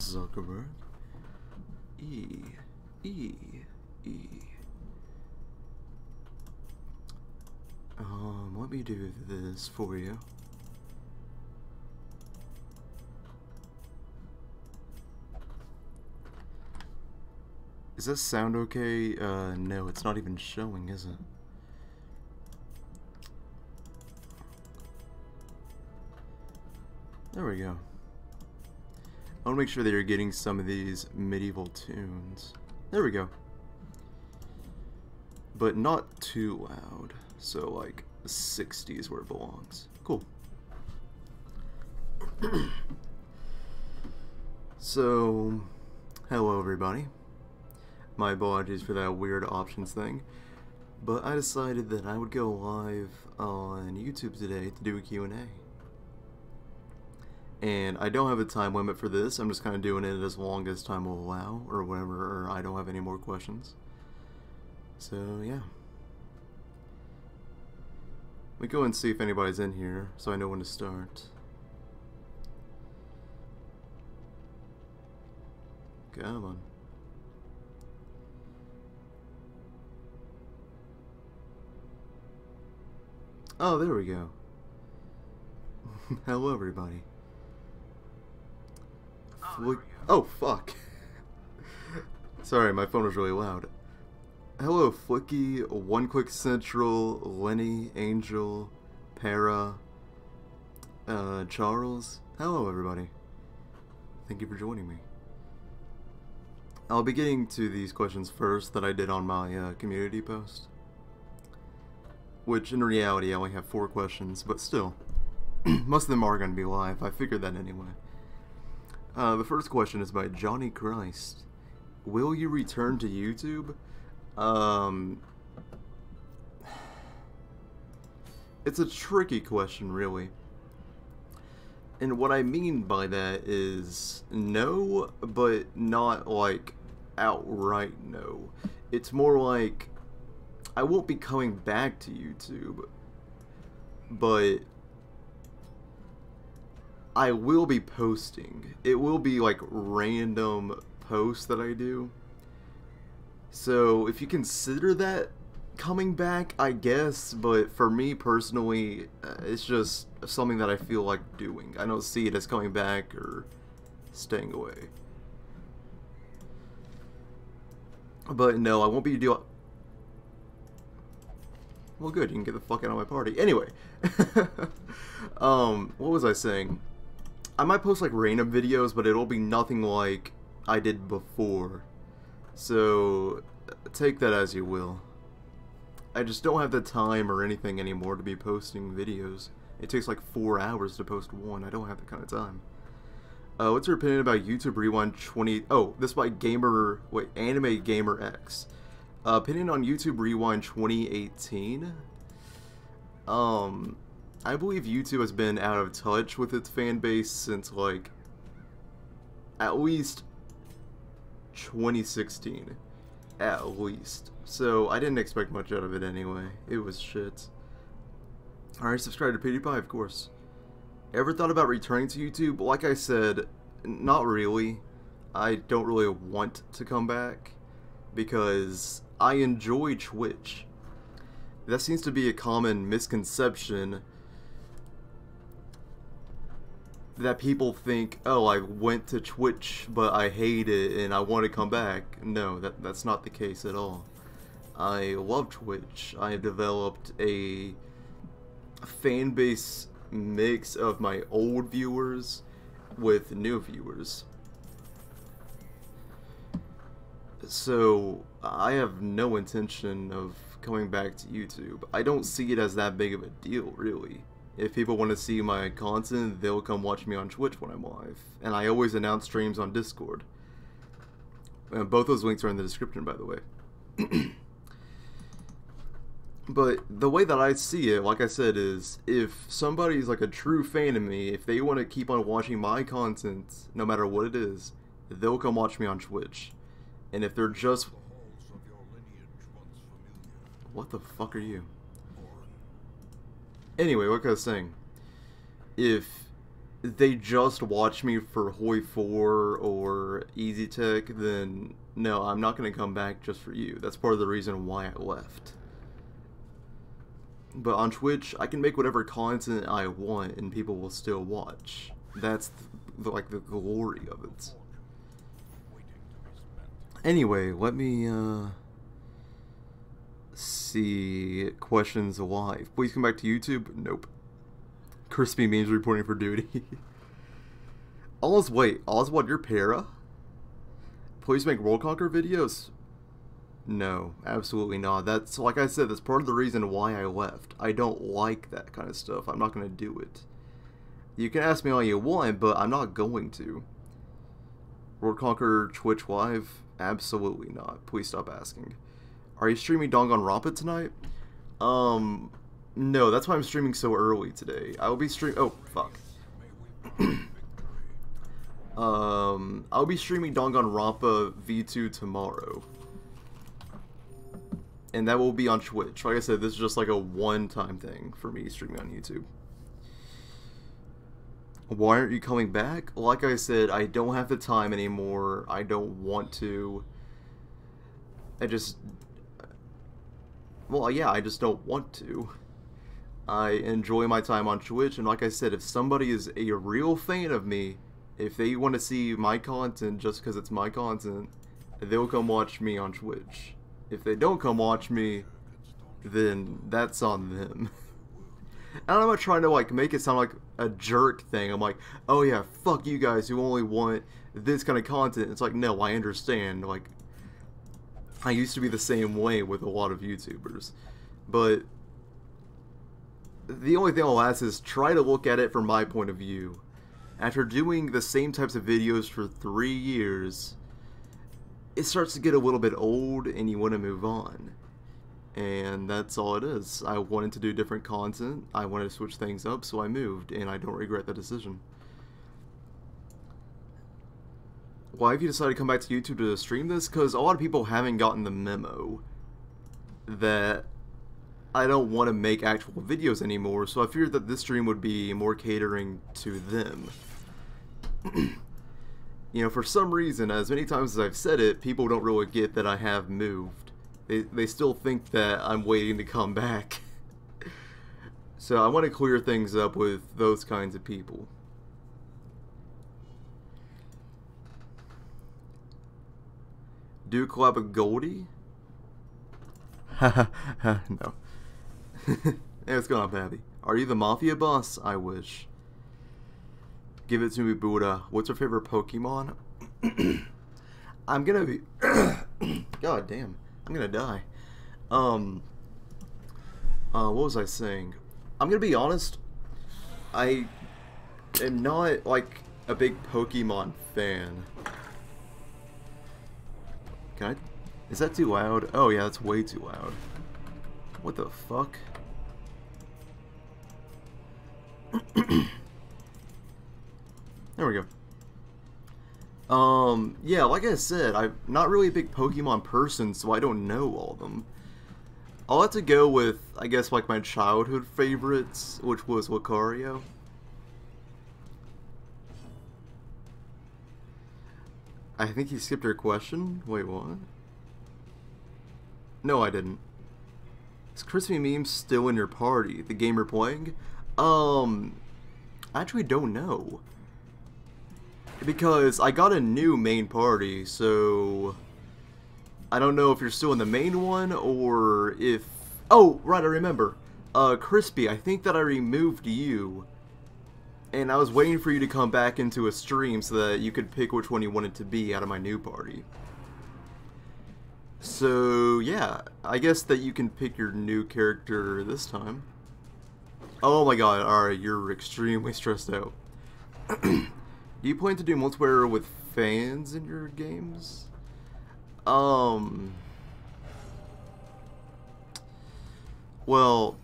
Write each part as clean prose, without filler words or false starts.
Zuckerberg. E. Let me do this for you. Does this sound okay? No, it's not even showing, is it? There we go. I want to make sure that you're getting some of these medieval tunes. There we go. But not too loud. So, like, 60s where it belongs. Cool. So, hello everybody. My apologies for that weird options thing. But I decided that I would go live on YouTube today to do a Q&A. And I don't have a time limit for this, I'm just kind of doing it as long as time will allow, or whenever I don't have any more questions. So, yeah. Let me go and see if anybody's in here, so I know when to start. Come on. Oh, there we go. Hello, everybody. Oh, fuck. Sorry, my phone was really loud. Hello, Flicky, One Quick Central, Lenny, Angel, Para, Charles. Hello, everybody. Thank you for joining me. I'll be getting to these questions first that I did on my community post. Which, in reality, I only have 4 questions, but still. Most of them are going to be live. I figured that anyway. The first question is by Johnny Christ. Will you return to YouTube? It's a tricky question, really. And what I mean by that is no, but not like outright no. It's more like I won't be coming back to YouTube, but I will be posting. It will be like random posts that I do. So if you consider that coming back, I guess, but for me personally, it's just something that I feel like doing. I don't see it as coming back or staying away. But no, I won't be doing... Well, good, you can get the fuck out of my party. Anyway, what was I saying? I might post like random videos, but it'll be nothing like I did before. So, take that as you will. I just don't have the time or anything anymore to be posting videos. It takes like 4 hours to post one. I don't have that kind of time. What's your opinion about YouTube Rewind 20... Oh, this by Gamer... Wait, Anime Gamer X. Opinion on YouTube Rewind 2018? I believe YouTube has been out of touch with its fan base since, like, at least 2016. At least. So, I didn't expect much out of it anyway. It was shit. Alright, subscribe to PewDiePie, of course. Ever thought about returning to YouTube? Like I said, not really. I don't really want to come back, because I enjoy Twitch. That seems to be a common misconception, that people think, oh, I went to Twitch, but I hate it and I want to come back. No, that's not the case at all. I love Twitch. I have developed a fan base mix of my old viewers with new viewers. So, I have no intention of coming back to YouTube. I don't see it as that big of a deal, really. If people want to see my content, they'll come watch me on Twitch when I'm live. And I always announce streams on Discord. And both those links are in the description, by the way. But the way that I see it, like I said, is if somebody's like a true fan of me, if they want to keep on watching my content, no matter what it is, they'll come watch me on Twitch. And if they're just... What the fuck are you? Anyway, like I was saying, if they just watch me for Hoi 4 or Easy Tech, then no, I'm not going to come back just for you. That's part of the reason why I left. But on Twitch, I can make whatever content I want and people will still watch. That's like the glory of it. Anyway, let me see questions live. Please come back to YouTube. Nope. Crispy memes reporting for duty. Oswald, you're para? Please make World Conquer videos? No, absolutely not. That's, like I said, that's part of the reason why I left. I don't like that kind of stuff. I'm not going to do it. You can ask me all you want, but I'm not going to. World Conquer Twitch Live? Absolutely not. Please stop asking. Are you streaming Danganronpa tonight? No, that's why I'm streaming so early today. I will be oh, fuck. I'll be streaming Danganronpa V2 tomorrow. And that will be on Twitch. Like I said, this is just like a one-time thing for me streaming on YouTube. Why aren't you coming back? Like I said, I don't have the time anymore. I don't want to. Well, yeah, I just don't want to. I enjoy my time on Twitch, and like I said, if somebody is a real fan of me, if they want to see my content just because it's my content, they'll come watch me on Twitch. If they don't come watch me, then that's on them. And I'm not trying to like make it sound like a jerk thing. I'm like, oh yeah, fuck you guys who only want this kind of content. It's like, no, I understand. Like, I used to be the same way with a lot of YouTubers. But the only thing I'll ask is try to look at it from my point of view. After doing the same types of videos for 3 years, it starts to get a little bit old and you want to move on. And that's all it is. I wanted to do different content, I wanted to switch things up, so I moved, and I don't regret the decision. Why have you decided to come back to YouTube to stream this? Because a lot of people haven't gotten the memo that I don't want to make actual videos anymore, so I figured that this stream would be more catering to them. You know, for some reason, as many times as I've said it, people don't really get that I have moved. They still think that I'm waiting to come back. So I want to clear things up with those kinds of people. Do a collab with Goldie? Haha, no. Hey, what's going on, Babby? Are you the Mafia boss? I wish. Give it to me, Buddha. What's your favorite Pokemon? I'm gonna be... God damn. I'm gonna die. What was I saying? I'm gonna be honest. I am not, like, a big Pokemon fan. Can I... Is that too loud? Oh yeah, that's way too loud. What the fuck? There we go. Yeah, like I said, I'm not really a big Pokemon person, so I don't know all of them. I'll have to go with, I guess, like my childhood favorites, which was Lucario. I think you skipped your question? Wait, what? No, I didn't. Is Crispy Meme still in your party? The game you're playing? I actually don't know. Because I got a new main party, so I don't know if you're still in the main one or if... Oh, right, I remember. Crispy, I think that I removed you. And I was waiting for you to come back into a stream so that you could pick which one you wanted to be out of my new party. So, yeah, I guess that you can pick your new character this time. Oh my god, alright, you're extremely stressed out. Do you plan to do multiplayer with fans in your games? Well,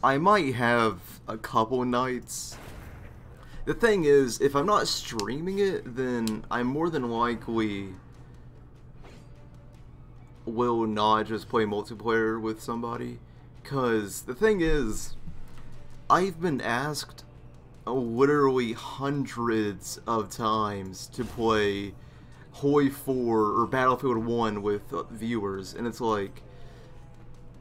I might have a couple nights. The thing is, if I'm not streaming it, then I more than likely will not just play multiplayer with somebody. Because the thing is, I've been asked literally hundreds of times to play Hoi 4 or Battlefield 1 with viewers, and it's like,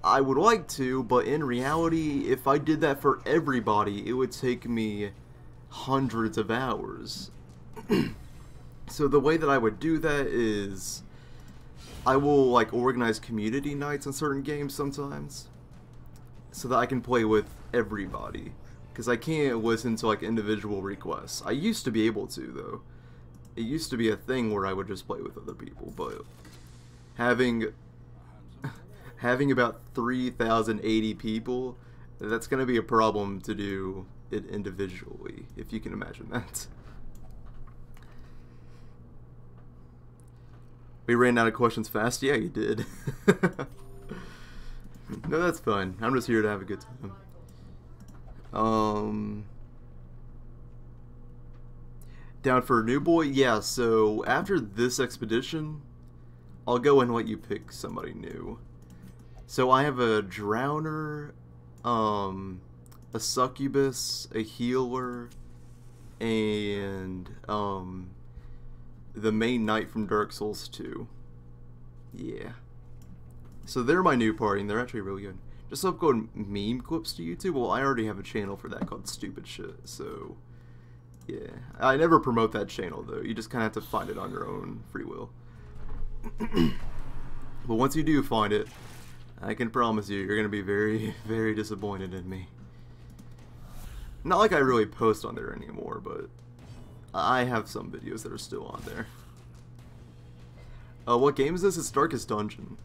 I would like to, but in reality, if I did that for everybody, it would take me hundreds of hours. So the way that I would do that is, I will like organize community nights on certain games sometimes, so that I can play with everybody, because I can't listen to like individual requests. I used to be able to, though. It used to be a thing where I would just play with other people, but having about 3,080 people, that's going to be a problem to do it individually, if you can imagine that. We ran out of questions fast? Yeah, you did. No, that's fine. I'm just here to have a good time. Down for a new boy? Yeah, so after this expedition, I'll go and let you pick somebody new. So I have a Drowner, a Succubus, a Healer, and the main Knight from Dark Souls 2. Yeah. So they're my new party, and they're actually really good. Just upload meme clips to YouTube? Well, I already have a channel for that called Stupid Shit, so yeah. I never promote that channel, though. You just kind of have to find it on your own free will. But once you do find it, I can promise you, you're going to be very, very disappointed in me. Not like I really post on there anymore, but I have some videos that are still on there. What game is this? It's Darkest Dungeon.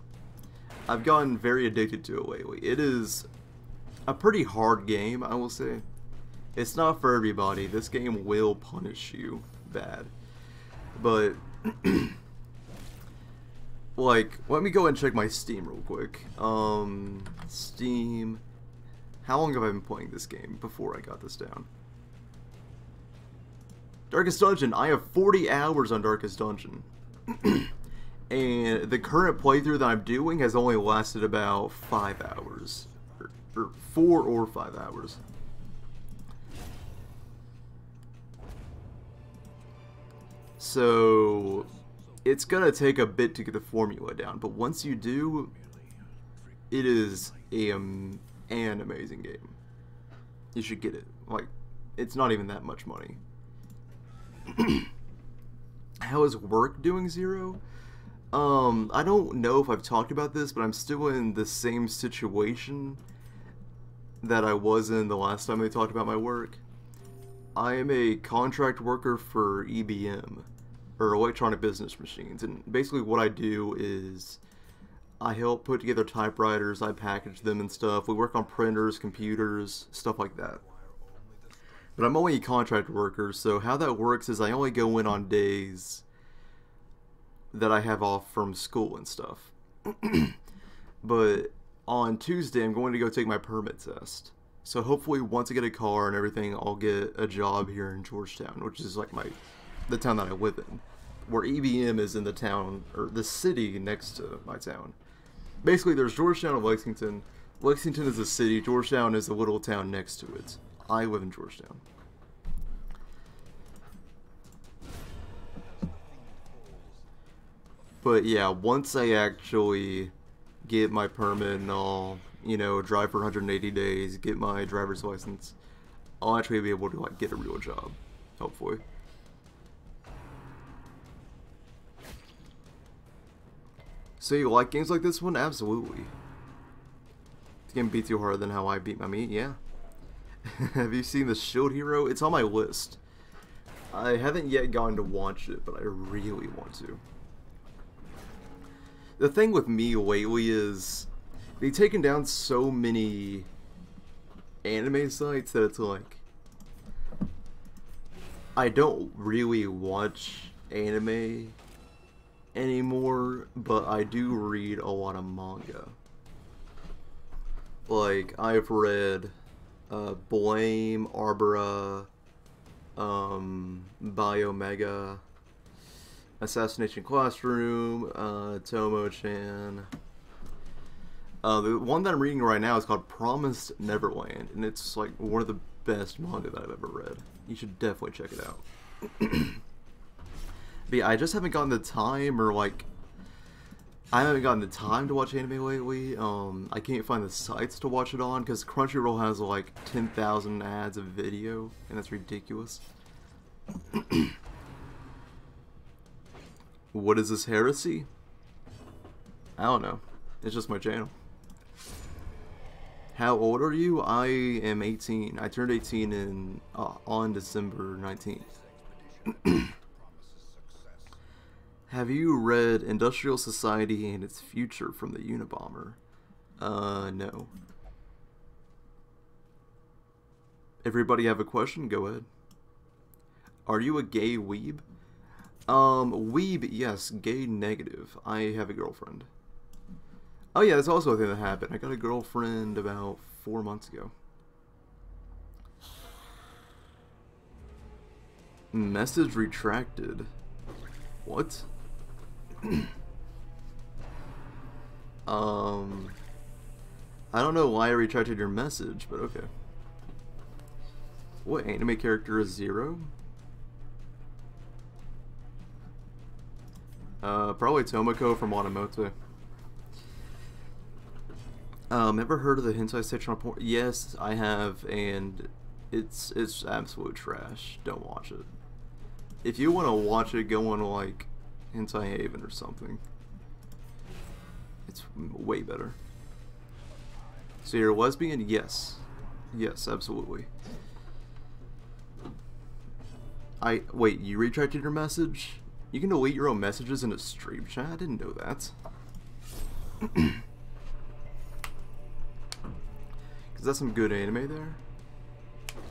I've gotten very addicted to it lately. It is a pretty hard game, I will say. It's not for everybody. This game will punish you bad. But, like, let me go and check my Steam real quick. Steam. How long have I been playing this game before I got this down? Darkest Dungeon. I have 40 hours on Darkest Dungeon. And the current playthrough that I'm doing has only lasted about 5 hours. Or 4 or 5 hours. So it's gonna take a bit to get the formula down, but once you do, it is an amazing game. You should get it. Like, it's not even that much money. How is work doing, Zero? I don't know if I've talked about this, but I'm still in the same situation that I was in the last time they talked about my work. I am a contract worker for EBM, or Electronic Business Machines, and basically what I do is I help put together typewriters, I package them and stuff. We work on printers, computers, stuff like that. But I'm only a contract worker, so how that works is I only go in on days that I have off from school and stuff. But on Tuesday, I'm going to go take my permit test. So hopefully once I get a car and everything, I'll get a job here in Georgetown, which is like the town that I live in. Where EBM is in the town, or the city next to my town. Basically, there's Georgetown and Lexington. Lexington is a city, Georgetown is a little town next to it. I live in Georgetown. But yeah, once I actually get my permit and all, you know, drive for 180 days, get my driver's license, I'll actually be able to like get a real job, hopefully. So you like games like this one? Absolutely. This game beats you harder than how I beat my meat, yeah. Have you seen the Shield Hero? It's on my list. I haven't yet gotten to watch it, but I really want to. The thing with me lately is they've taken down so many anime sites that it's like I don't really watch anime anymore, but I do read a lot of manga. Like, I've read Blame, Arbora, Biomega, Assassination Classroom, Tomo-chan. The one that I'm reading right now is called Promised Neverland, and it's like one of the best manga that I've ever read. You should definitely check it out. But yeah, I just haven't gotten the time, or like, I haven't gotten the time to watch anime lately. I can't find the sites to watch it on, because Crunchyroll has like 10,000 ads of video, and that's ridiculous. What is this heresy? I don't know. It's just my channel. How old are you? I am 18. I turned 18 in on December 19th. Have you read Industrial Society and Its Future from the Unabomber? No. Everybody have a question? Go ahead. Are you a gay weeb? Weeb, yes. Gay, negative. I have a girlfriend. Oh yeah, that's also a thing that happened. I got a girlfriend about 4 months ago. Message retracted. What? I don't know why I retracted your message, but okay. What anime character is Zero? Probably Tomoko from Watamote. Ever heard of the hentai section on porn? Yes, I have, and it's absolute trash. Don't watch it. If you want to watch it, go on like Hentai Haven or something. It's way better. So you're a lesbian? Yes. Yes, absolutely. Wait, you retracted your message? You can delete your own messages in a stream chat? I didn't know that. Is that some good anime there?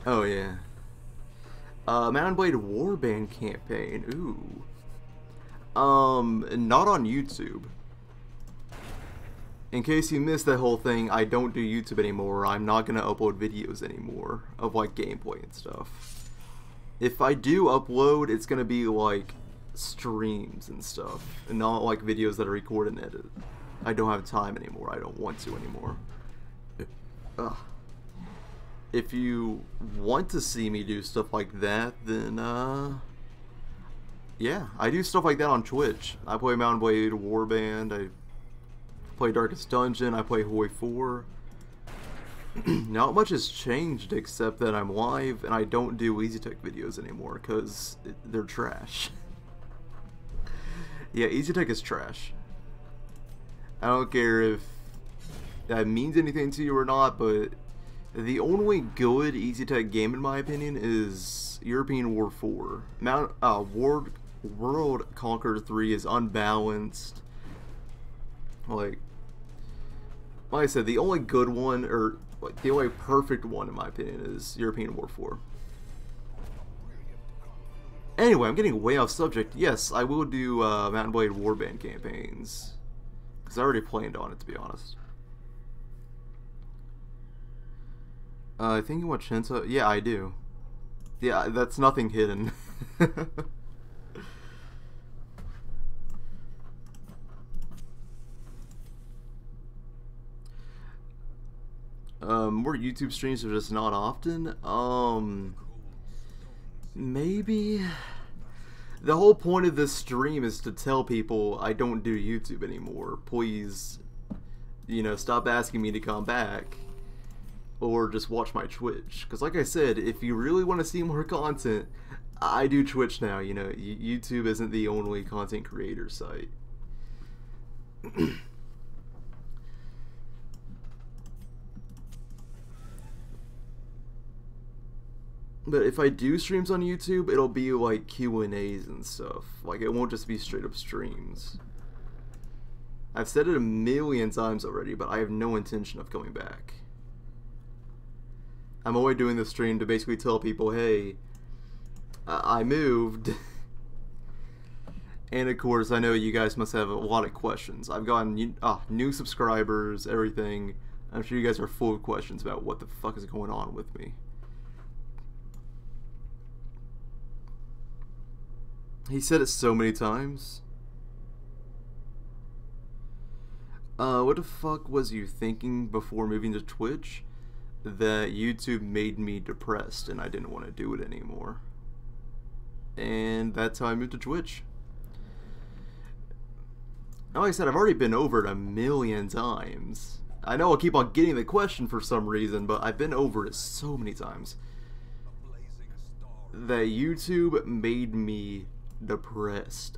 Oh yeah. Mountain Blade Warband campaign. Ooh. Not on YouTube. In case you missed that whole thing, I don't do YouTube anymore. I'm not gonna upload videos anymore of like gameplay and stuff. If I do upload, it's gonna be like streams and stuff, and not like videos that are recorded and edited. I don't have time anymore. I don't want to anymore. Ugh. If you want to see me do stuff like that, then yeah, I do stuff like that on Twitch. I play Mountain Blade Warband, I play Darkest Dungeon, I play Hoi 4. Not much has changed except that I'm live and I don't do Easy Tech videos anymore because they're trash. Yeah, Easy Tech is trash. I don't care if that means anything to you or not, but the only good Easy Tech game, in my opinion, is European War 4. World Conqueror 3 is unbalanced. Like I said, the only good one, or like the only perfect one, in my opinion, is European War 4. Anyway, I'm getting way off subject. Yes, I will do Mountain Blade Warband campaigns, because I already planned on it, to be honest. I think you watch hentai. Yeah, I do. Yeah, that's nothing hidden. More YouTube streams are just not often. Maybe. The whole point of this stream is to tell people I don't do YouTube anymore. Please, you know, stop asking me to come back. Or just watch my Twitch. Because like I said, if you really want to see more content, I do Twitch now. You know, YouTube isn't the only content creator site. But if I do streams on YouTube, it'll be like Q&As and stuff. Like, it won't just be straight up streams. I've said it a million times already, but I have no intention of coming back. I'm only doing this stream to basically tell people, hey, I moved. And of course, I know you guys must have a lot of questions. I've gotten new subscribers, everything. I'm sure you guys are full of questions about what the fuck is going on with me. He said it so many times. What the fuck was you thinking before moving to Twitch? that YouTube made me depressed and I didn't want to do it anymore. And that's how I moved to Twitch. Like I said, I've already been over it 1,000,000 times. I know I'll keep on getting the question for some reason, but I've been over it so many times that YouTube made me depressed.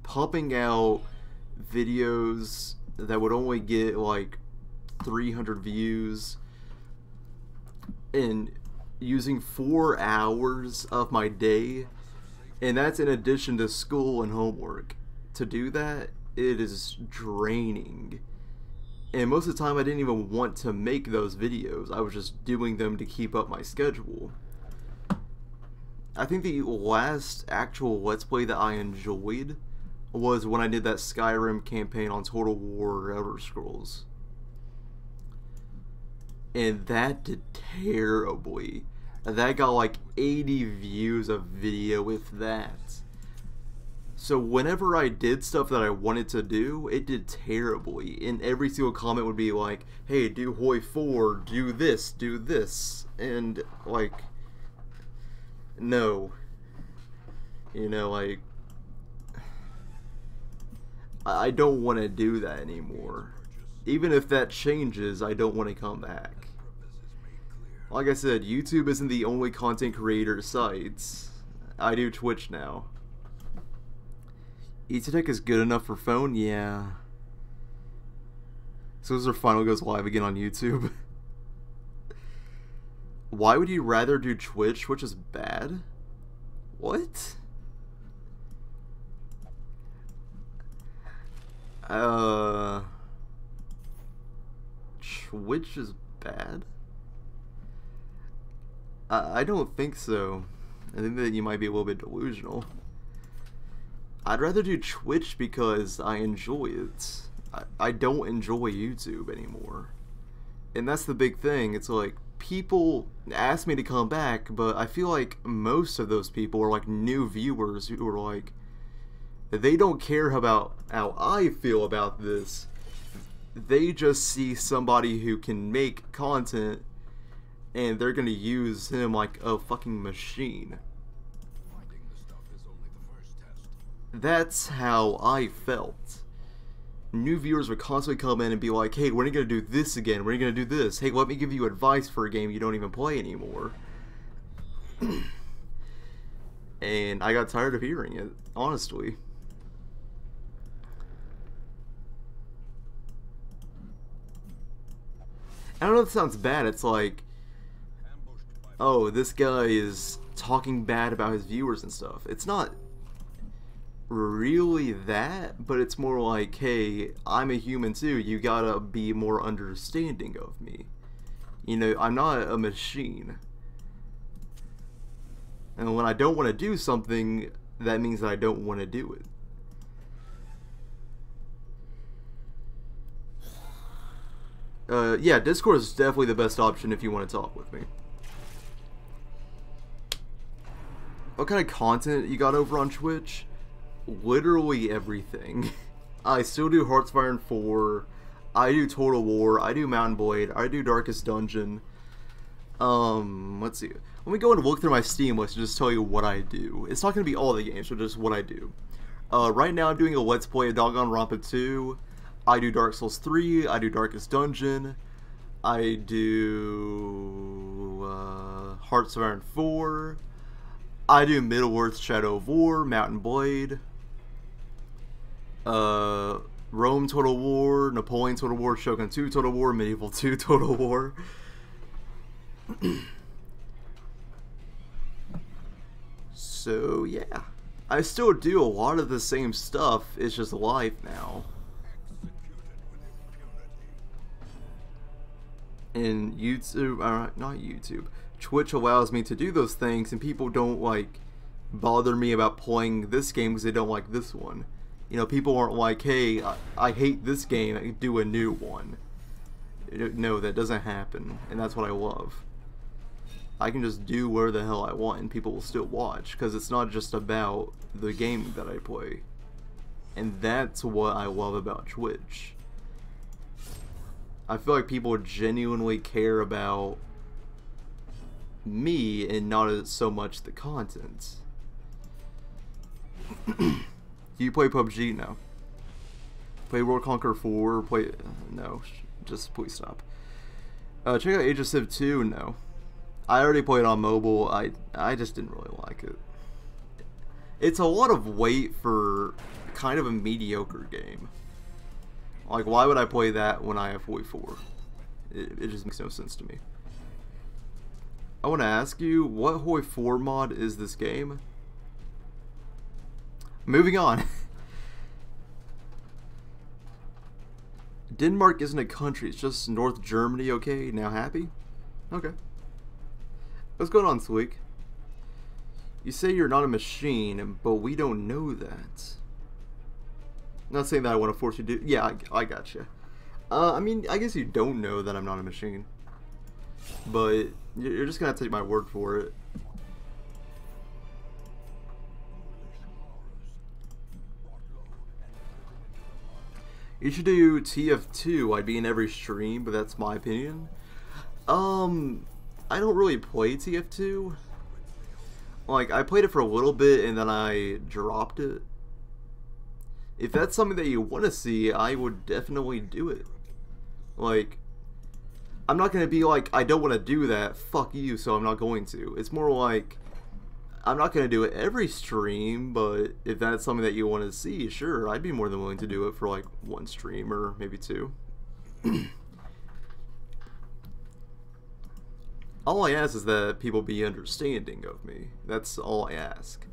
Pumping out videos that would only get like 300 views and using 4 hours of my day, and that's in addition to school and homework. To do that, it is draining. And most of the time I didn't even want to make those videos. I was just doing them to keep up my schedule. I think the last actual Let's Play that I enjoyed was when I did that Skyrim campaign on Total War Elder Scrolls. And that did terribly. That got like 80 views a video with that. So whenever I did stuff that I wanted to do, it did terribly. And every single comment would be like, hey, do Hoi 4, do this. And like, no. You know, like, I don't want to do that anymore. Even if that changes, I don't want to come back. Like I said, YouTube isn't the only content creator site. I do Twitch now. ETTech is good enough for phone? Yeah. So as our final goes live again on YouTube. Why would you rather do Twitch? Twitch is bad? What? Twitch is bad? I don't think so. I think that you might be a little bit delusional. I'd rather do Twitch because I enjoy it. I don't enjoy YouTube anymore. And that's the big thing. It's like, people ask me to come back, but I feel like most of those people are like new viewers who are like, they don't care about how I feel about this. They just see somebody who can make content and they're gonna use him like a fucking machine. That's how I felt. New viewers would constantly come in and be like, hey, when are you gonna do this again? When are you gonna do this? Hey, let me give you advice for a game you don't even play anymore. And I got tired of hearing it, honestly. I don't know if it sounds bad. It's like, oh, this guy is talking bad about his viewers and stuff. It's not really that, but it's more like, hey, I'm a human too. You gotta be more understanding of me. You know, I'm not a machine. And when I don't want to do something, that means that I don't want to do it. Yeah, Discord is definitely the best option if you want to talk with me. What kind of content you got over on Twitch? Literally everything. I still do Hearts of Iron 4. I do Total War. I do Mountain Blade. I do Darkest Dungeon. Let's see. Let me go and look through my Steam list and just tell you what I do. It's not going to be all the games, but just what I do. Right now I'm doing a Let's Play of Danganronpa 2. I do Dark Souls 3. I do Darkest Dungeon. I do Hearts of Iron 4. I do Middle-earth Shadow of War, Mountain Blade, Rome Total War, Napoleon Total War, Shogun 2 Total War, Medieval 2 Total War. So yeah, I still do a lot of the same stuff, it's just live now. And YouTube, not YouTube, Twitch allows me to do those things, and people don't like bother me about playing this game because they don't like this one. You know, people aren't like, hey, I hate this game, do a new one. No, that doesn't happen, and that's what I love. I can just do where the hell I want and people will still watch, because it's not just about the game that I play. And that's what I love about Twitch. I feel like people genuinely care about me and not so much the content. Do you play PUBG? No. Play World Conquer 4? Play... no. Just please stop. Check out Age of Civ 2? No. I already played on mobile. I just didn't really like it. It's a lot of weight for kind of a mediocre game. Like, why would I play that when I have Hoi 4? It just makes no sense to me. I want to ask you, what Hoi 4 mod is this game? Moving on. Denmark isn't a country, it's just North Germany, okay? Now happy? Okay. What's going on, Sweek? You say you're not a machine, but we don't know that. Not saying that I want to force you to do... yeah, I gotcha. I mean, I guess you don't know that I'm not a machine. But you're just gonna have to take my word for it. You should do TF2. I'd be in every stream, but that's my opinion. I don't really play TF2. Like, I played it for a little bit and then I dropped it. If that's something that you want to see, I would definitely do it. Like, I'm not going to be like, I don't want to do that, fuck you, so I'm not going to. It's more like, I'm not going to do it every stream, but if that's something that you want to see, sure, I'd be more than willing to do it for like one stream or maybe two. All I ask is that people be understanding of me. That's all I ask.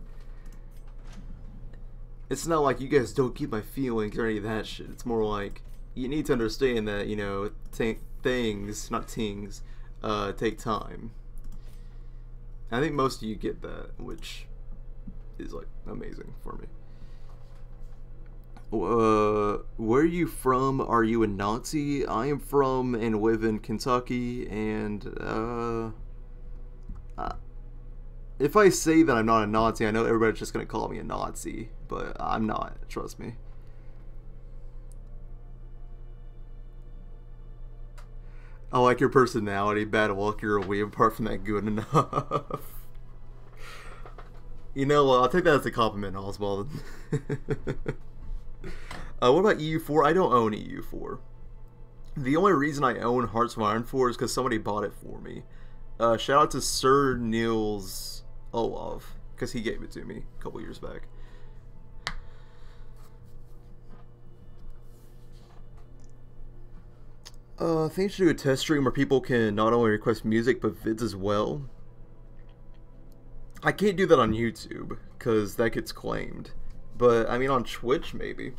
It's not like you guys don't get my feelings or any of that shit. It's more like, you need to understand that, you know, things, not tings, take time. I think most of you get that, which is like amazing for me. Where are you from? Are you a Nazi? I am from and live in Kentucky, and if I say that I'm not a Nazi, I know everybody's just gonna call me a Nazi, but I'm not, trust me. I like your personality, bad luck, you're a weeb, apart from that, good enough. You know, I'll take that as a compliment, Oswald. What about EU4? I don't own EU4. The only reason I own Hearts of Iron 4 is because somebody bought it for me. Shout out to Sir Niels Olaf, because he gave it to me a couple years back. I think you should do a test stream where people can not only request music, but vids as well. I can't do that on YouTube, because that gets claimed. But, I mean, on Twitch, maybe.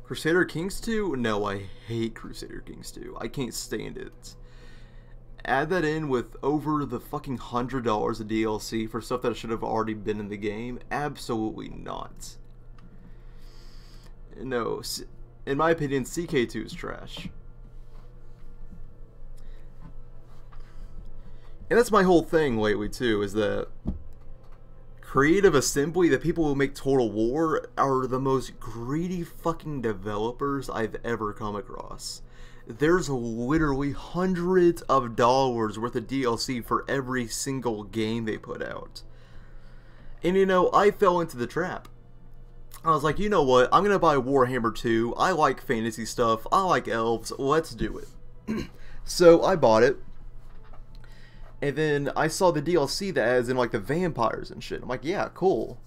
Crusader Kings 2? No, I hate Crusader Kings 2. I can't stand it. Add that in with over the fucking $100 of DLC for stuff that should have already been in the game? Absolutely not. No, in my opinion, CK2 is trash. And that's my whole thing lately, too, is that Creative Assembly, the people who make Total War, are the most greedy fucking developers I've ever come across. There's literally hundreds of dollars worth of DLC for every single game they put out. And you know, I fell into the trap. I was like, you know what, I'm gonna buy Warhammer 2, I like fantasy stuff, I like elves, let's do it. So I bought it. And then I saw the DLC that adds in like the vampires and shit. I'm like, yeah, cool.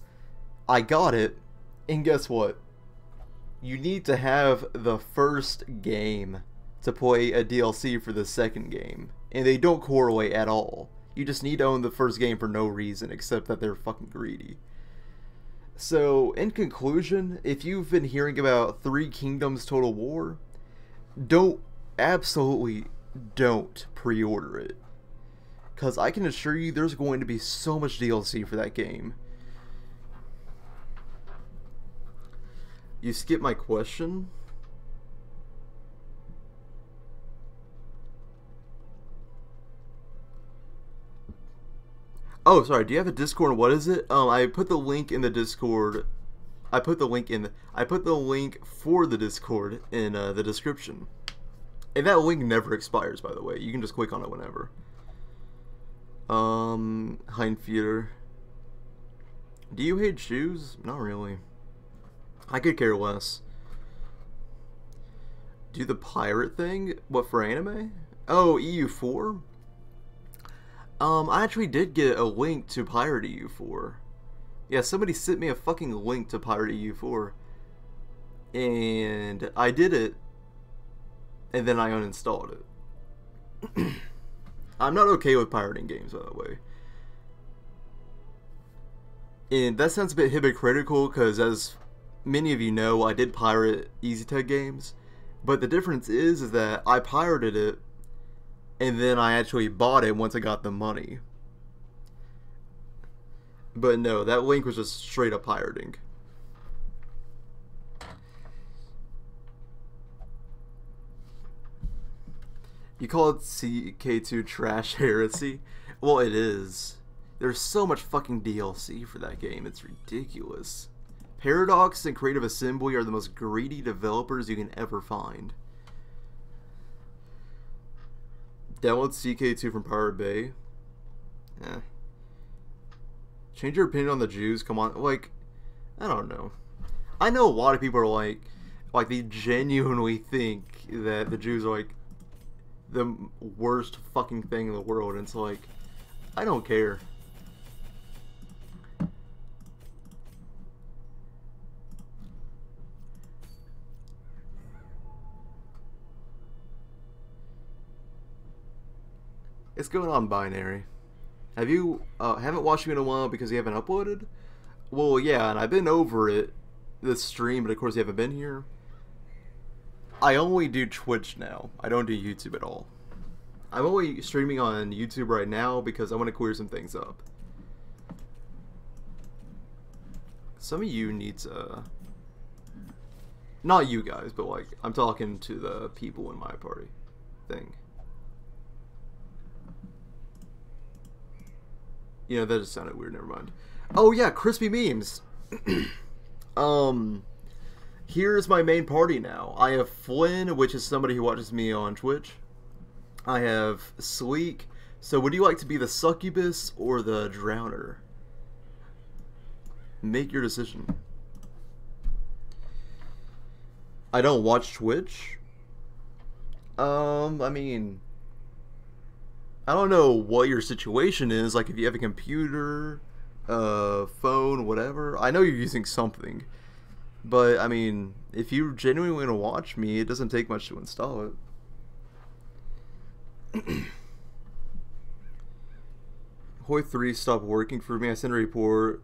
I got it. And guess what? You need to have the first game to play a DLC for the second game. And they don't correlate at all. You just need to own the first game for no reason except that they're fucking greedy. So, in conclusion, if you've been hearing about Three Kingdoms Total War, absolutely don't pre-order it. Because I can assure you there's going to be so much DLC for that game. You skipped my question? Oh, sorry, do you have a Discord? What is it? I put the link in the Discord. I put the link for the Discord in the description. And that link never expires, by the way. You can just click on it whenever. Heinfeeder. Do you hate shoes? Not really. I could care less. Do the pirate thing? What, for anime? Oh, EU4? I actually did get a link to Pirate EU4. Yeah, somebody sent me a fucking link to Pirate EU4. And I did it. And then I uninstalled it. I'm not okay with pirating games, by the way. And that sounds a bit hypocritical, because as many of you know, I did pirate EasyTech games. But the difference is that I pirated it, and then I actually bought it once I got the money. But no, that link was just straight up pirating. You call it CK2 trash heresy? Well, it is. There's so much fucking DLC for that game, it's ridiculous. Paradox and Creative Assembly are the most greedy developers you can ever find. Download CK2 from Pirate Bay. Eh. Change your opinion on the Jews? Come on, like, I don't know. I know a lot of people are like they genuinely think that the Jews are like the worst fucking thing in the world, and it's like, I don't care. It's going on, Binary. Have you haven't watched me in a while because you haven't uploaded? Well, yeah, and I've been over it this stream, but of course you haven't been here. I only do Twitch now. I don't do YouTube at all. I'm only streaming on YouTube right now because I want to clear some things up. Some of you need to... Not you guys, but like, I'm talking to the people in my party thing. You know, that just sounded weird, never mind. Oh yeah, crispy memes. Here's my main party now. I have Flynn, which is somebody who watches me on Twitch. I have Sleek. So would you like to be the succubus or the drowner? Make your decision. I don't watch Twitch. I mean, I don't know what your situation is, like if you have a computer, phone, whatever. I know you're using something. But, I mean, if you genuinely want to watch me, it doesn't take much to install it. Hoi 3 stopped working for me. I sent a report.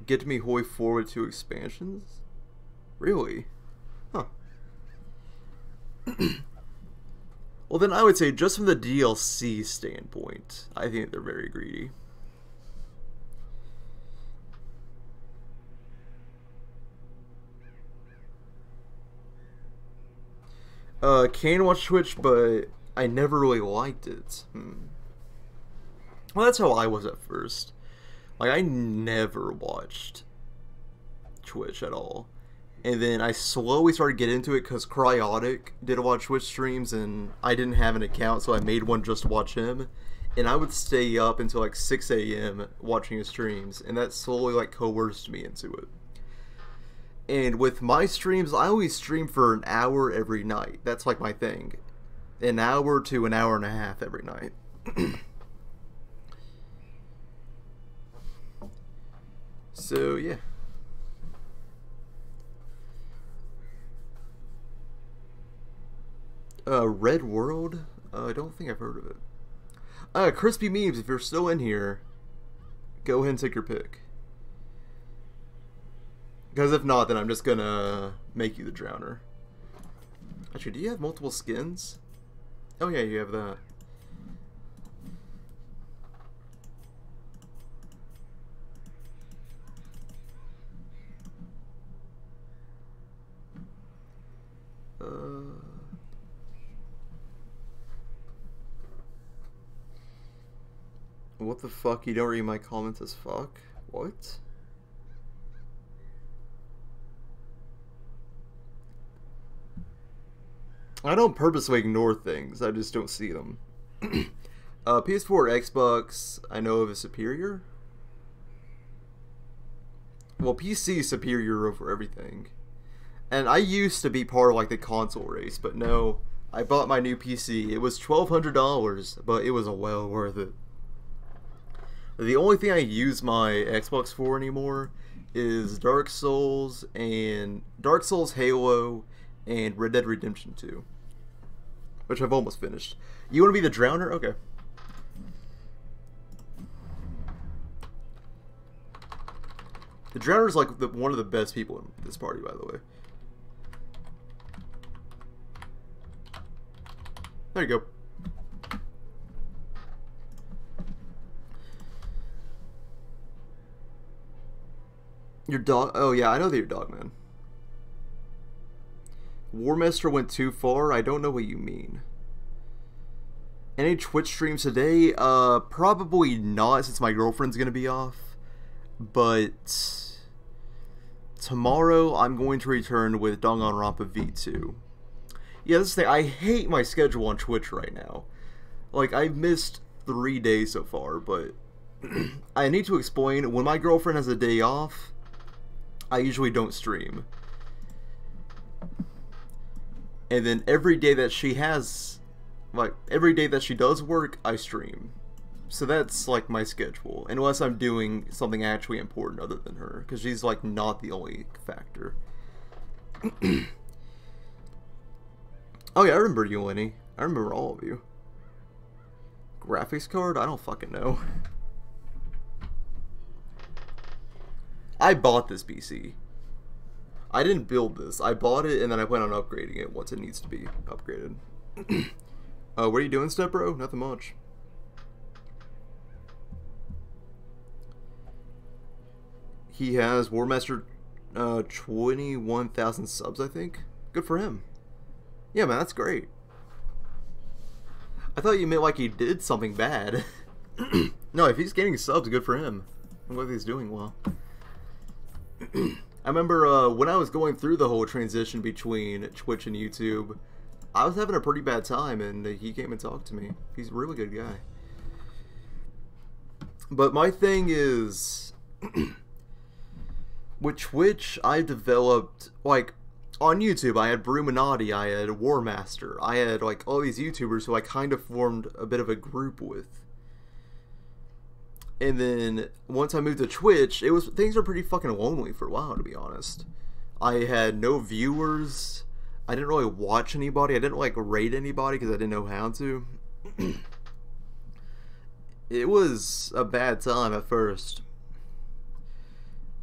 Get me Hoi 4 with 2 expansions? Really? Huh. Well, then I would say, just from the DLC standpoint, I think they're very greedy. Can watch Twitch, but I never really liked it. Well, that's how I was at first. Like, I never watched Twitch at all. And then I slowly started getting into it because Cryotic did a lot of Twitch streams, and I didn't have an account, so I made one just to watch him. And I would stay up until like 6 a.m. watching his streams, and that slowly like coerced me into it. And with my streams, I always stream for an hour every night. That's like my thing. An hour to an hour and a half every night. So, yeah. Red World? I don't think I've heard of it. Crispy Memes, if you're still in here, go ahead and take your pick. Because if not, then I'm just gonna make you the drowner. Actually, do you have multiple skins? Oh yeah, you have that. What the fuck? You don't read my comments as fuck? What? I don't purposely ignore things, I just don't see them. PS4 or Xbox, I know of is superior. Well, PC is superior over everything. And I used to be part of like the console race, but no, I bought my new PC. It was $1,200, but it was well worth it. The only thing I use my Xbox for anymore is Dark Souls, Halo, and Red Dead Redemption 2, which I've almost finished. You want to be the Drowner? Okay. The Drowner is like one of the best people in this party, by the way. There you go. Your dog? Oh yeah, I know that you're dog, man. Warmaster went too far? I don't know what you mean. Any Twitch streams today? Probably not, since my girlfriend's gonna be off. But tomorrow I'm going to return with Danganronpa V2. Yeah, this is the thing. I hate my schedule on Twitch right now. Like, I've missed 3 days so far, but I need to explain. When my girlfriend has a day off, I usually don't stream. And then every day that she has, like, every day that she does work, I stream. So that's, like, my schedule. Unless I'm doing something actually important other than her. Because she's, like, not the only factor. Oh yeah, I remember you, Lenny. I remember all of you. Graphics card? I don't fucking know. I bought this PC. I didn't build this. I bought it and then I plan on upgrading it once it needs to be upgraded. What are you doing, Step Bro? Nothing much. He has Warmaster 21,000 subs, I think. Good for him. Yeah, man, that's great. I thought you meant like he did something bad. No, if he's getting subs, good for him. I'm glad he's doing well. I remember when I was going through the whole transition between Twitch and YouTube, I was having a pretty bad time, and he came and talked to me. He's a really good guy. But my thing is, with Twitch, I developed, like, on YouTube, I had Bruminati, I had Warmaster, I had, like, all these YouTubers who I kind of formed a bit of a group with. And then, once I moved to Twitch, things were pretty fucking lonely for a while, to be honest. I had no viewers, I didn't really watch anybody, I didn't, like, rate anybody because I didn't know how to. It was a bad time at first.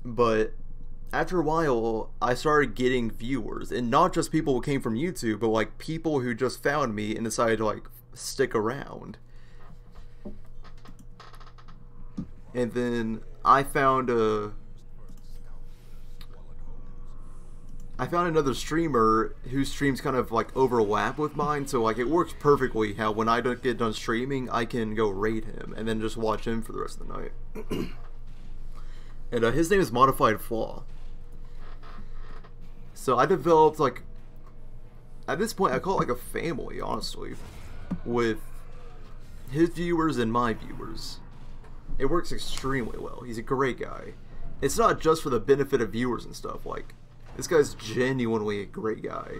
But after a while, I started getting viewers, and not just people who came from YouTube, but like people who just found me and decided to like stick around. And then I found another streamer whose streams kind of like overlap with mine, so like it works perfectly how when I don't get done streaming, I can go raid him and then just watch him for the rest of the night. And his name is Modified Flaw. So I developed, like, at this point I call it like a family, honestly, with his viewers and my viewers. It works extremely well. He's a great guy. It's not just for the benefit of viewers and stuff, like, this guy's genuinely a great guy.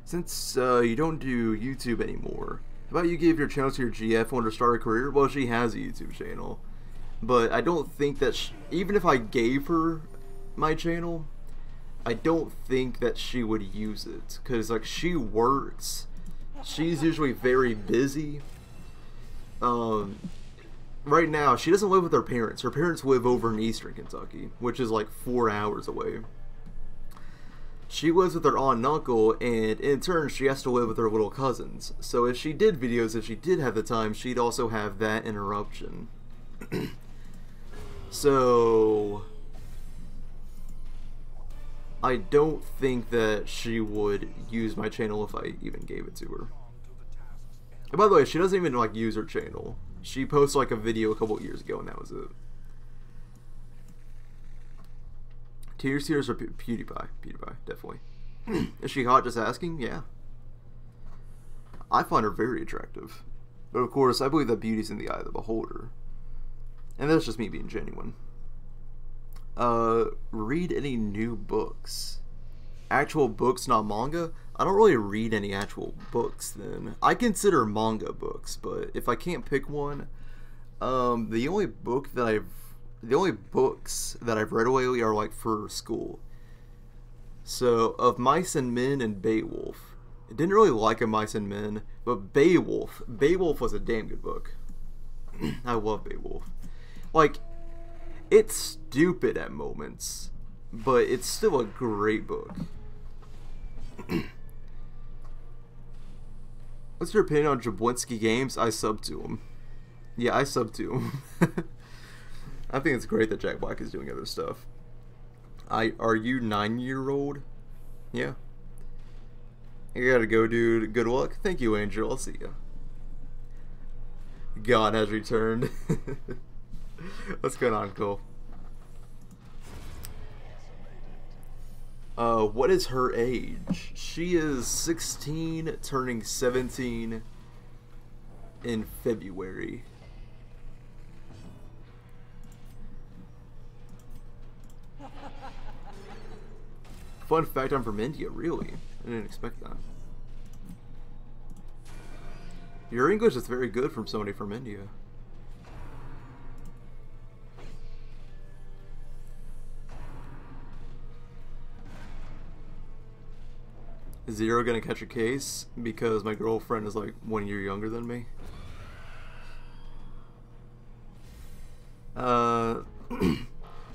Since you don't do YouTube anymore, how about you give your channel to your GF wanting to start a career? Well, she has a YouTube channel. But I don't think that even if I gave her my channel, I don't think that she would use it. Because, like, she works. She's usually very busy. Right now, she doesn't live with her parents. Her parents live over in eastern Kentucky, which is like 4 hours away. She lives with her aunt and uncle, and in turn, she has to live with her little cousins. So if she did videos, if she did have the time, she'd also have that interruption. So I don't think that she would use my channel if I even gave it to her. And by the way, she doesn't even like use her channel. She posted like a video a couple years ago and that was it. Tears or PewDiePie? PewDiePie, definitely. Is she hot? Just asking? Yeah. I find her very attractive. But of course, I believe that beauty's in the eye of the beholder. And that's just me being genuine. Read any new books? Actual books, not manga? I don't really read any actual books then. I consider manga books, but if I can't pick one, the only books that I've read lately are like for school. So, Of Mice and Men and Beowulf. I didn't really like Of Mice and Men, but Beowulf was a damn good book. I love Beowulf. Like, it's stupid at moments, but it's still a great book. What's your opinion on Jablinski games? I sub to him. Yeah, I sub to him. I think it's great that Jack Black is doing other stuff. Are you 9-year-old? Yeah. You gotta go, dude. Good luck. Thank you, Angel. I'll see ya. God has returned. What's going on, Cole? What is her age? She is 16, turning 17 in February. Fun fact, I'm from India, really. I didn't expect that. Your English is very good from somebody from India. Is Zero gonna catch a case because my girlfriend is like 1 year younger than me?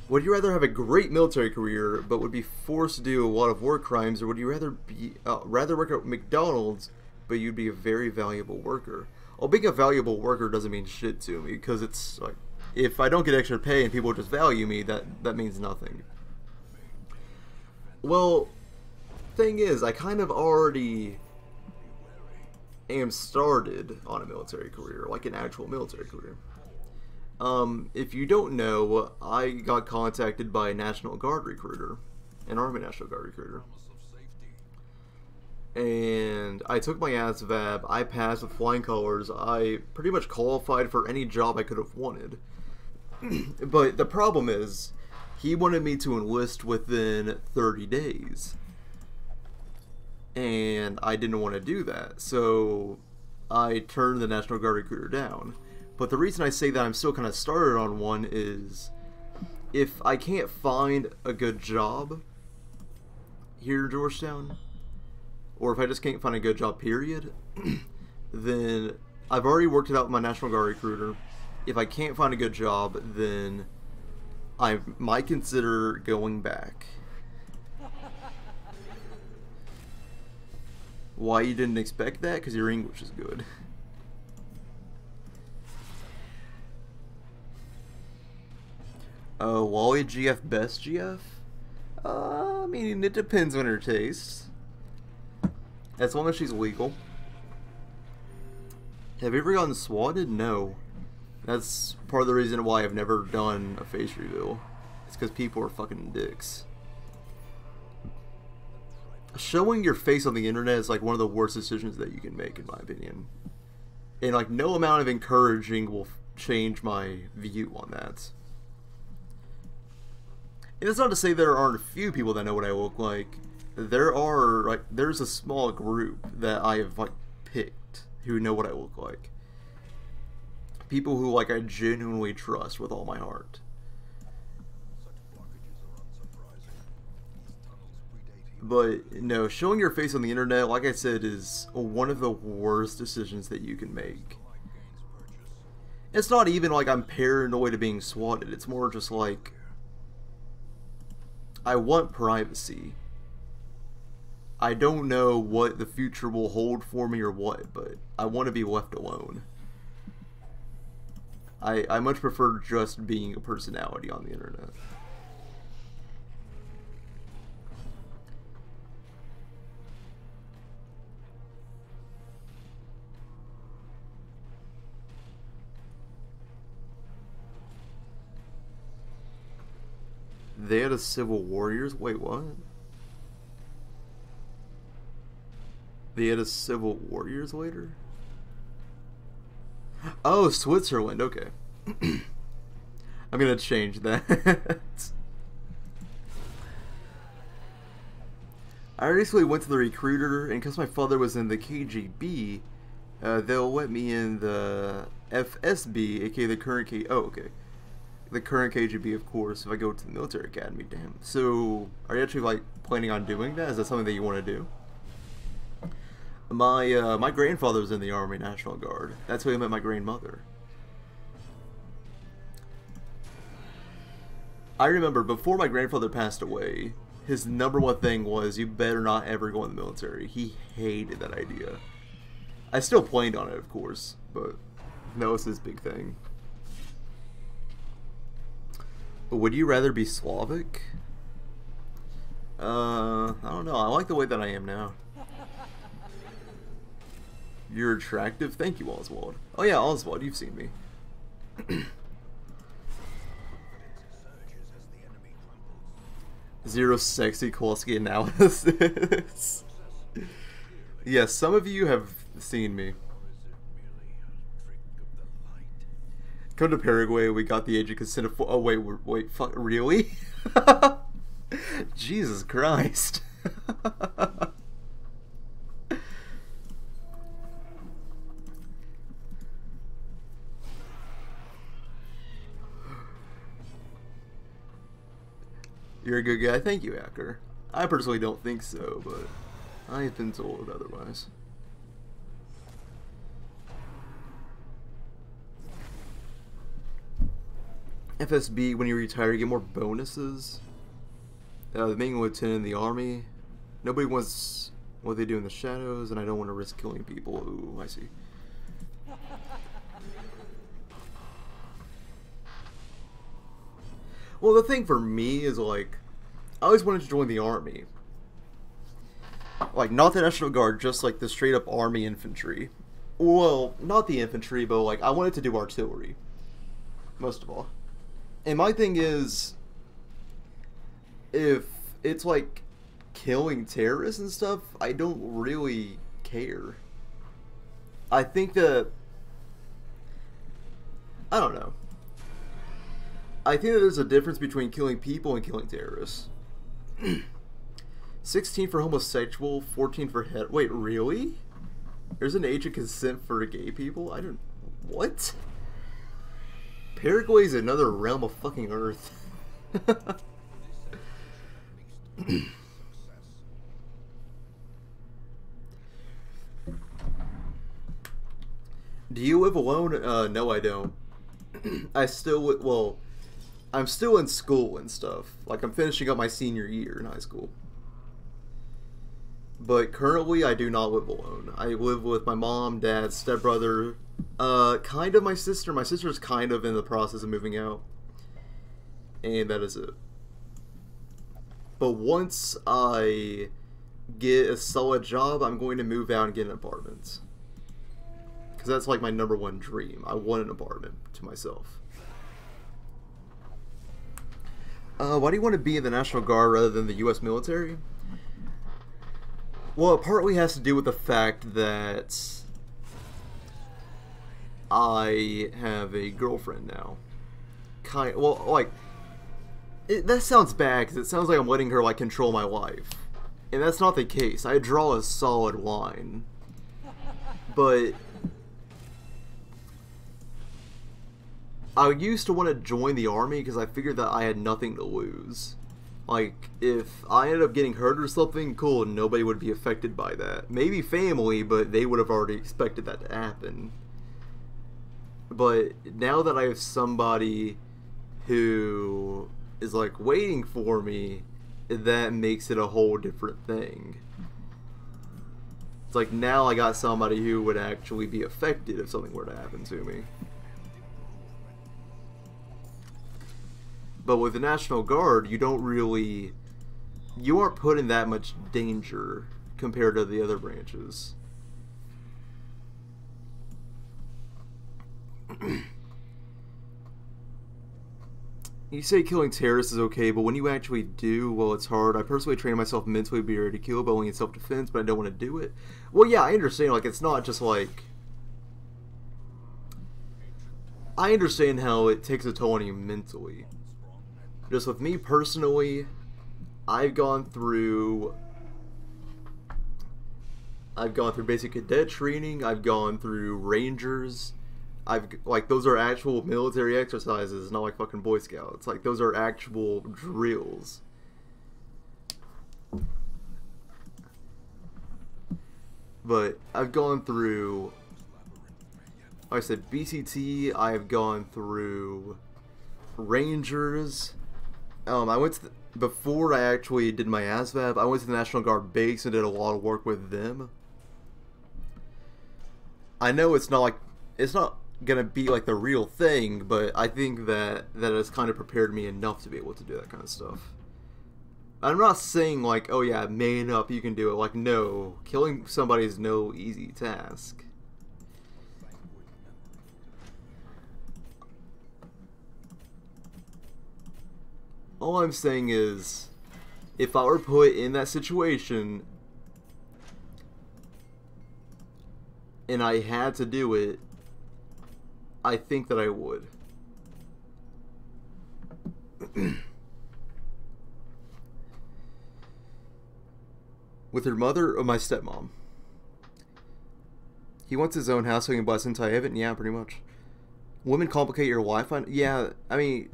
Would you rather have a great military career but would be forced to do a lot of war crimes, or would you rather work at McDonald's but you'd be a very valuable worker? Well, being a valuable worker doesn't mean shit to me, because it's like, if I don't get extra pay and people just value me, that means nothing. Well, thing is, I kind of already am started on a military career, like an actual military career. If you don't know, I got contacted by a National Guard recruiter, an Army National Guard recruiter. And I took my ASVAB, I passed with flying colors, I pretty much qualified for any job I could have wanted. But the problem is, he wanted me to enlist within 30 days. And I didn't want to do that, so I turned the National Guard recruiter down. But the reason I say that I'm still kind of started on one is, if I can't find a good job here in Georgetown, or if I just can't find a good job, period, then I've already worked it out with my National Guard recruiter. If I can't find a good job, then I might consider going back. Why you didn't expect that? Because your English is good. Wally GF best GF? I mean, it depends on her taste. As long as she's legal. Have you ever gotten swatted? No. That's part of the reason why I've never done a face reveal. It's because people are fucking dicks. Showing your face on the internet is like one of the worst decisions that you can make, in my opinion. And like, no amount of encouraging will change my view on that. And it's not to say there aren't a few people that know what I look like. There's a small group that I have like picked who know what I look like. People who like I genuinely trust with all my heart. But no, showing your face on the internet, like I said, is one of the worst decisions that you can make. It's not even like I'm paranoid of being swatted. It's more just like, I want privacy. I don't know what the future will hold for me or what, but I want to be left alone. I much prefer just being a personality on the internet. They had a Civil Warriors? Wait, what? They had a civil war years later? Oh, Switzerland, okay. I'm gonna change that. I recently went to the recruiter, and because my father was in the KGB, they'll let me in the FSB, aka the current the current KGB, of course, if I go to the military academy. Damn. So, are you actually, like, planning on doing that? Is that something that you want to do? My grandfather was in the Army National Guard. That's how I met my grandmother. I remember, before my grandfather passed away, his #1 thing was, you better not ever go in the military. He hated that idea. I still planned on it, of course, but that was his big thing. But would you rather be Slavic? I don't know. I like the way that I am now. You're attractive? Thank you, Oswald. Oh yeah, Oswald, you've seen me. Zero sexy Kowalski analysis. Yes, some of you have seen me. Come to Paraguay, we got the age of consent of... Oh, wait, fuck, really? Jesus Christ. You're a good guy. Thank you, Hacker. I personally don't think so, but I've been told otherwise. FSB, when you retire, you get more bonuses. The main lieutenant in the army. Nobody wants what they do in the shadows, and I don't want to risk killing people. Ooh, I see. Well, the thing for me is, like, I always wanted to join the army. Like, not the National Guard, just, like, the straight-up army infantry. Well, not the infantry, but, like, I wanted to do artillery. Most of all. And my thing is, if it's, like, killing terrorists and stuff, I don't really care. I think that... I don't know. I think that there's a difference between killing people and killing terrorists. 16 for homosexual, 14 for het. Wait, really? There's an age of consent for gay people? I don't... What? Paraguay's another realm of fucking Earth. Do you live alone? No, I don't. I still... Well... I'm still in school and stuff. Like, I'm finishing up my senior year in high school. But currently, I do not live alone. I live with my mom, dad, stepbrother, kind of my sister. My sister's kind of in the process of moving out. And that is it. But once I get a solid job, I'm going to move out and get an apartment. Because that's like my #1 dream. I want an apartment to myself. Why do you want to be in the National Guard rather than the U.S. military? Well, it partly has to do with the fact that I have a girlfriend now. Well, like, that sounds bad because it sounds like I'm letting her, like, control my life. And that's not the case. I draw a solid line. But I used to want to join the army because I figured that I had nothing to lose. Like, if I ended up getting hurt or something, cool, nobody would be affected by that. Maybe family, but they would have already expected that to happen. But now that I have somebody who is, like, waiting for me, that makes it a whole different thing. It's like, now I got somebody who would actually be affected if something were to happen to me. But with the National Guard, you don't really... You aren't put in that much danger compared to the other branches. You You say killing terrorists is okay, but when you actually do, well, it's hard. I personally train myself mentally to be ready to kill, but only in self-defense, but I don't want to do it. Well, yeah, I understand. Like, it's not just like... I understand how it takes a toll on you mentally. Just with me personally, I've gone through basic cadet training, I've gone through Rangers, like, those are actual military exercises, not like fucking Boy Scouts. Like, those are actual drills. But I've gone through, like I said, BCT, I've gone through Rangers. I went to before I actually did my ASVAB, I went to the National Guard base and did a lot of work with them. I know it's not gonna be like the real thing, but I think that has kind of prepared me enough to be able to do that kind of stuff. I'm not saying like, oh yeah, man up, you can do it. Like, no, killing somebody is no easy task. All I'm saying is, if I were put in that situation and I had to do it, I think that I would. With your mother or my stepmom? He wants his own house so he can bless into heaven? Yeah, pretty much. Women complicate your Wi-Fi? Yeah, I mean...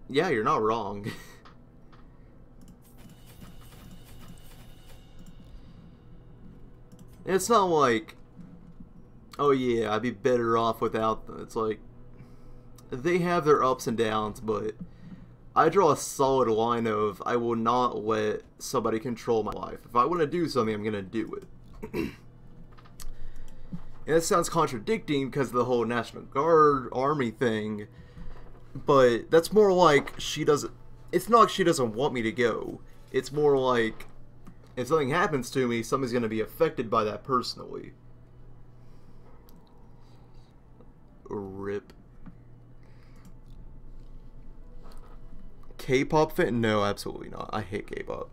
Yeah, you're not wrong. It's not like, oh yeah, I'd be better off without them. It's like, they have their ups and downs, but I draw a solid line of, I will not let somebody control my life. If I want to do something, I'm going to do it. And it sounds contradicting because of the whole National Guard, Army thing. But that's more like she doesn't... It's not like she doesn't want me to go. It's more like, if something happens to me, somebody's going to be affected by that personally. RIP. K-pop fan? No, absolutely not. I hate K-pop.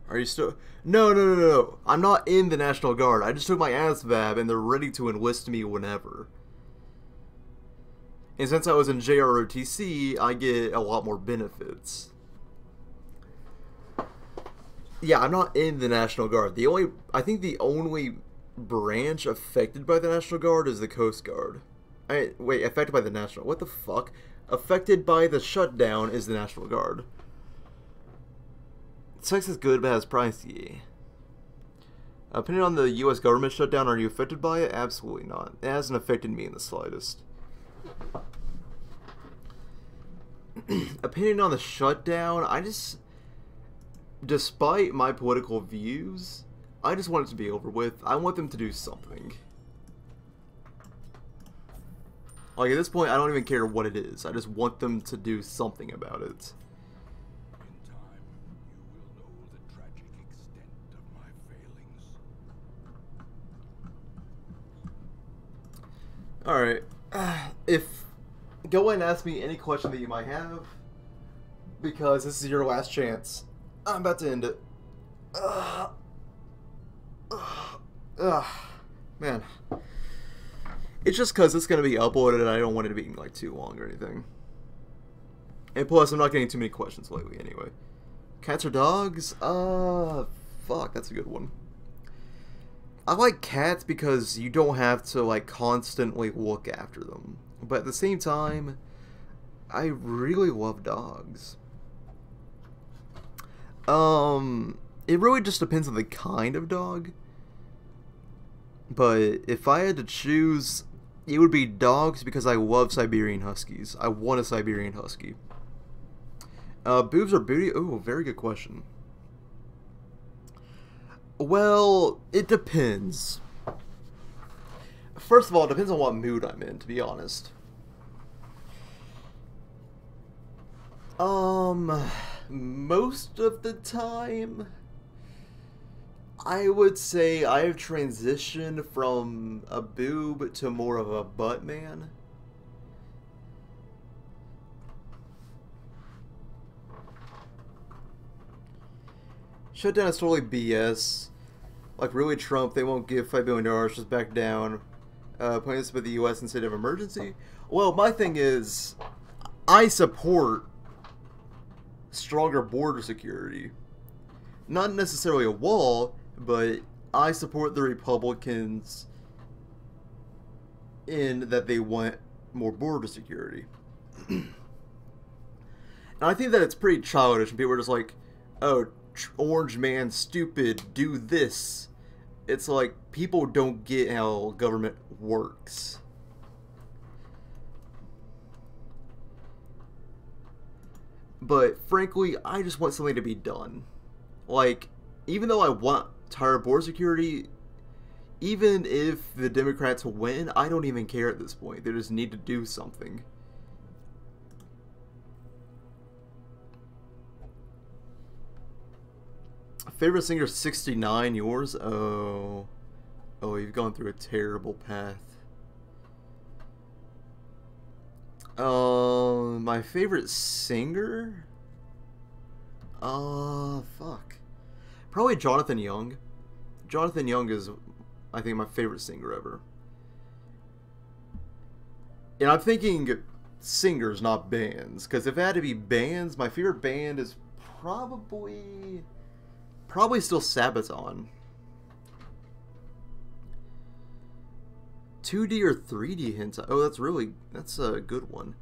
Are you still... No. I'm not in the National Guard. I just took my ASVAB and they're ready to enlist me whenever. And since I was in JROTC, I get a lot more benefits. Yeah, I'm not in the National Guard. I think the only branch affected by the National Guard is the Coast Guard. Wait, affected by the National... What the fuck? Affected by the shutdown is the National Guard. Sex is good, but has price, yeah. Opinion on the U.S. government shutdown, are you affected by it? Absolutely not. It hasn't affected me in the slightest. Opinion on the shutdown, despite my political views, I just want it to be over with. I want them to do something. Like, at this point, I don't even care what it is. I just want them to do something about it. Alright, go ahead and ask me any question that you might have, because this is your last chance. I'm about to end it. Man. It's just because it's going to be uploaded and I don't want it to be like too long or anything. And plus, I'm not getting too many questions lately anyway. Cats or dogs? Fuck, that's a good one. I like cats because you don't have to like constantly look after them. But at the same time, I really love dogs. It really just depends on the kind of dog. But if I had to choose, it would be dogs because I love Siberian Huskies. I want a Siberian Husky. Boobs or booty? Oh, very good question. Well, it depends. First of all, it depends on what mood I'm in, to be honest. Most of the time, I would say I have transitioned from a boob to more of a butt man. Shutdown is totally BS. Like, really, Trump, they won't give $5 billion, just back down. Plans to put the U.S. in state of emergency. Well, my thing is, I support stronger border security. Not necessarily a wall, but I support the Republicans in that they want more border security. And I think that it's pretty childish when people are just like, oh, orange man, stupid, do this. It's like, people don't get how government works. But frankly, I just want something to be done. Like, even though I want tighter border security, even if the Democrats win, I don't even care at this point. They just need to do something. Favorite singer 69, yours? Oh, you've gone through a terrible path. My favorite singer? Fuck. Probably Jonathan Young. Jonathan Young is, I think, my favorite singer ever. And I'm thinking singers, not bands. Because if it had to be bands, my favorite band is probably still Sabaton. 2D or 3D hentai? Oh, that's a good one.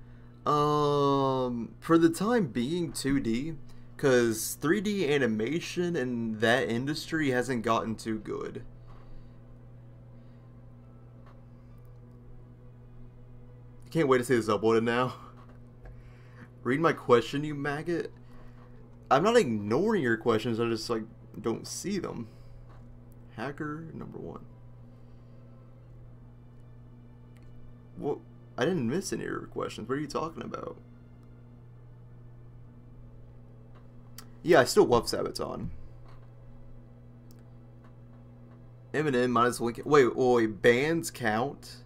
For the time being, 2D, because 3D animation in that industry hasn't gotten too good. Can't wait to see this uploaded now. Read my question, you maggot. I'm not ignoring your questions, I just, like, don't see them. Hacker number 1. What? I didn't miss any of your questions. What are you talking about? Yeah, I still love Sabaton. Eminem minus Lincoln. Wait, bands count?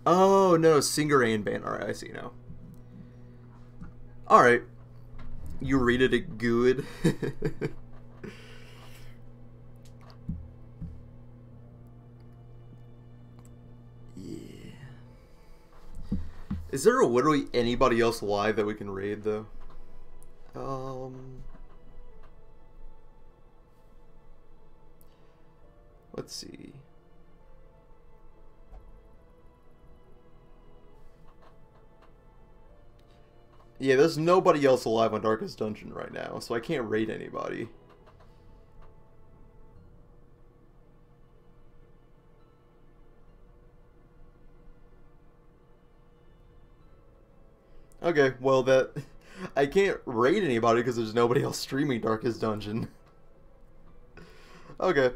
Oh, no, singer and band. Alright, I see now. Alright. You rated it good. Yeah. Is there literally anybody else live that we can raid, though? Let's see. Yeah, there's nobody else alive on Darkest Dungeon right now, so I can't raid anybody. Okay, well I can't raid anybody because there's nobody else streaming Darkest Dungeon. Okay.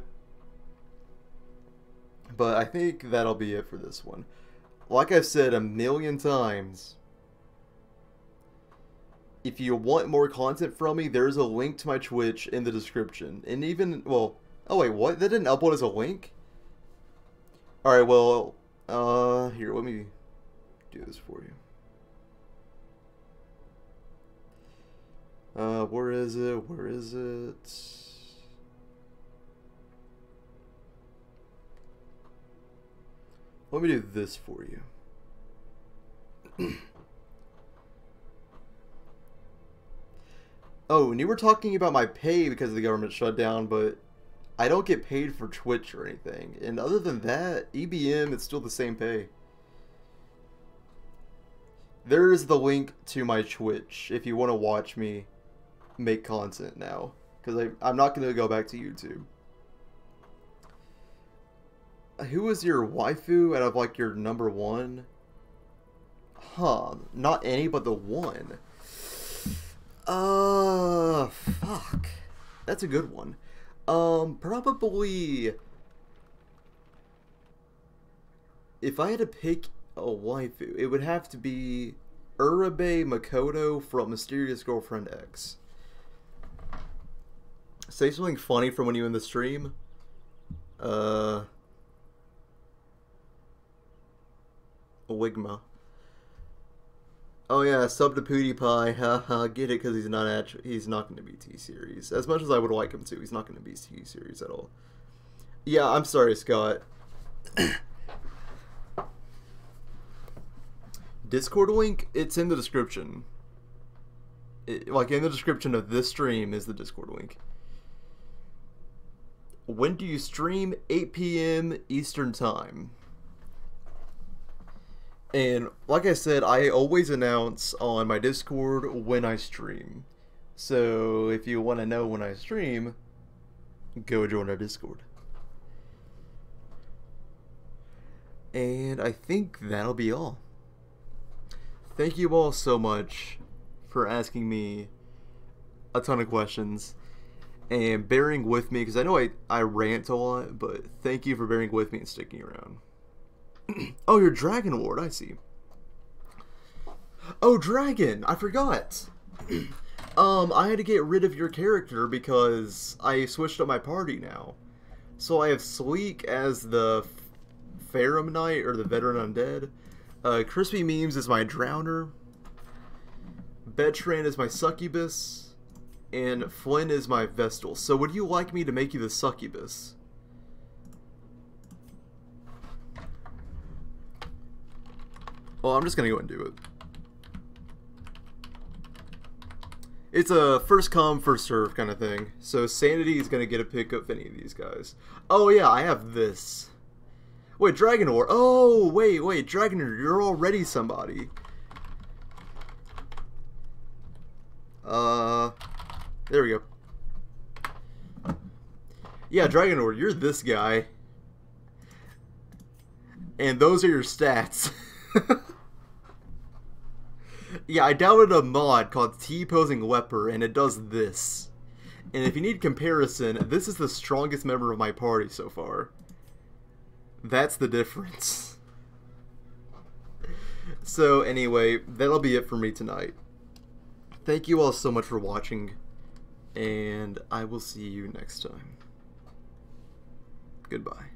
But I think that'll be it for this one. Like I've said a million times, if you want more content from me, there's a link to my Twitch in the description. And even, well, oh wait, what? That didn't upload as a link? Alright, well, here, let me do this for you. Where is it? Where is it? Let me do this for you. Oh, and you were talking about my pay because of the government shutdown, but I don't get paid for Twitch or anything. And other than that, EBM, it's still the same pay. There is the link to my Twitch if you want to watch me make content now. Because I'm not going to go back to YouTube. Who is your waifu out of, like, your number one? Huh. Not any, but the one. Fuck. That's a good one. Probably... If I had to pick a waifu, it would have to be Urabe Makoto from Mysterious Girlfriend X. Say something funny from when you in the stream. Uh, Wigma. Oh yeah, sub to PewDiePie. Haha, get it because he's not going to be T-Series. As much as I would like him to, he's not going to be T-Series at all. Yeah, I'm sorry, Scott. Discord link, it's in the description. Like in the description of this stream is the Discord link. When do you stream? 8 p.m. Eastern Time. And like I said, I always announce on my Discord when I stream. So if you want to know when I stream, go join our Discord. And I think that'll be all. Thank you all so much for asking me a ton of questions and bearing with me, because I know I rant a lot, but thank you for bearing with me and sticking around. Oh, you're Dragon Lord, I see. Oh, Dragon, I forgot. I had to get rid of your character because I switched up my party now. So I have Sleek as the Farum Knight, or the Veteran Undead. Crispy Memes is my Drowner. Betran is my Succubus. And Flynn is my Vestal. So would you like me to make you the Succubus? Well, I'm just gonna go and do it. It's a first come, first serve kind of thing. So Sanity is gonna get a pick of any of these guys. Oh yeah, I have this. Wait, Dragonor. Oh, wait, Dragonor, you're already somebody. There we go. Yeah, Dragonor, you're this guy. And those are your stats. Yeah, I downloaded a mod called T-Posing Leper, and it does this. And if you need comparison, this is the strongest member of my party so far. That's the difference. So anyway, that'll be it for me tonight. Thank you all so much for watching, and I will see you next time. Goodbye.